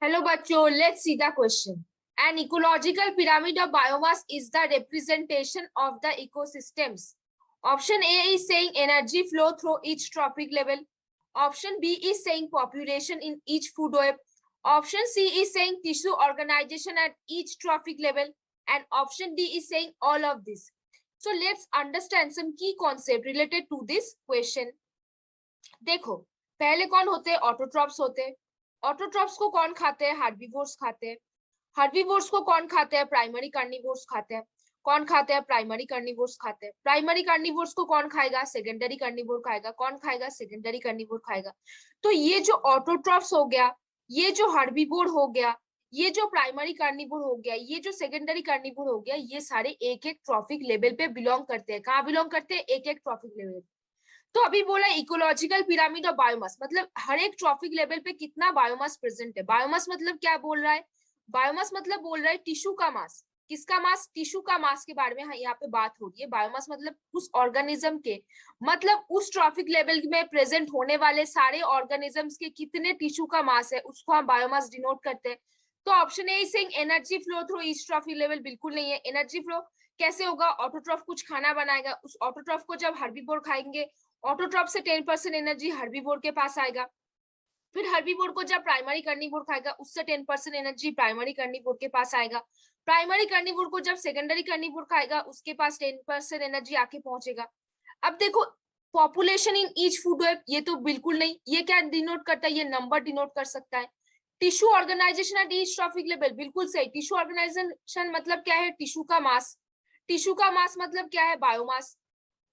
Hello बच्चों, let's see the question. An ecological pyramid of biomass is the representation of the ecosystems. Option A is saying energy flow through each trophic level. Option B is saying population in each food web. Option C is saying tissue organization at each trophic level. And option D is saying all of this. So let's understand some key concept related to this question. देखो, पहले कौन होते हैं? Autotrophs होते हैं. Autotrophs को कौन खाते हैं? हार्बीवोर्स खाते हैं. हार्बीवोर्स को कौन खाते हैं? प्राइमरी कार्निवोर्स खाते हैं. कौन खाते हैं? प्राइमरी कार्निवोर्स खाते हैं. प्राइमरी कार्निवोर्स को कौन खाएगा? सेकेंडरी कार्निवोर खाएगा. कौन खाएगा? सेकेंडरी कार्निवोर खाएगा. तो ये जो ऑटोट्रॉप्स हो गया, ये जो हार्बीवोर हो गया, ये जो प्राइमरी कार्निवोर हो गया, ये जो सेकेंडरी कार्निवोर हो गया, ये सारे एक एक ट्रॉफिक लेवल पे बिलोंग करते हैं. कहाँ बिलोंग करते हैं? एक एक ट्रॉफिक लेवल. तो अभी बोला इकोलॉजिकल पिरामिड ऑफ बायोमास, मतलब हर एक ट्रॉफिक लेवल पे कितना बायोमास प्रेजेंट है. बायोमास मतलब क्या बोल रहा है? बायोमास मतलब बोल रहा है टिश्यू का मास. किसका मास? टिश्यू का मास के बारे में यहाँ पे बात हो रही है. बायोमास मतलब उस ऑर्गेनिज्म के, मतलब उस ट्रॉफिक लेवल में प्रेजेंट होने वाले सारे ऑर्गेनिजम्स के कितने टिश्यू का मास है, उसको हम बायोमास डिनोट करते हैं. तो option a saying energy flow through each trophic level, बिल्कुल नहीं है. एनर्जी फ्लो कैसे होगा? ऑटोट्रॉफ कुछ खाना बनाएगा, उस ऑटोट्रॉफ को जब हर्बीवोर खाएंगे, ऑटोट्रॉप से 10% एनर्जी हर्बीवोर के पास आएगा. फिर हर्बीवोर को जब प्राइमरी कार्निवोर खाएगा, उससे 10% एनर्जी प्राइमरी कार्निवोर के पास आएगा. प्राइमरी कार्निवोर को जब सेकेंडरी कार्निवोर खाएगा, उसके पास 10% एनर्जी आके पहुंचेगा. अब देखो, population in each food web, ये तो बिल्कुल नहीं. ये क्या डिनोट करता है? ये नंबर डिनोट कर सकता है. Tissue organisation at each trophic level, बिल्कुल सही. टिश्यू ऑर्गेनाइजेशन मतलब क्या है? टिश्यू का मास. टिश्यू का मास मतलब क्या है? बायोमास.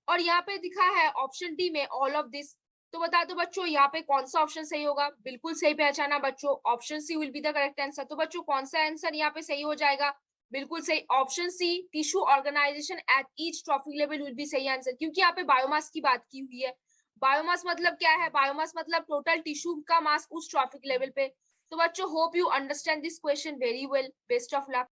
और यहाँ पे दिखा है ऑप्शन डी में ऑल ऑफ दिस. तो बता दो बच्चों, यहाँ पे कौन सा ऑप्शन सही होगा? बिल्कुल सही पहचाना बच्चों, option C will be the correct answer. तो बच्चों कौन सा आंसर यहाँ पे सही हो जाएगा? बिल्कुल सही, option C, tissue organisation at each trophic level will be सही आंसर. क्योंकि यहाँ पे बायोमास की बात की हुई है. बायोमास मतलब क्या है? बायोमास मतलब टोटल टिश्यू का मास उस ट्रॉफिक लेवल पे. तो बच्चों hope you understand this question very well. Best of luck.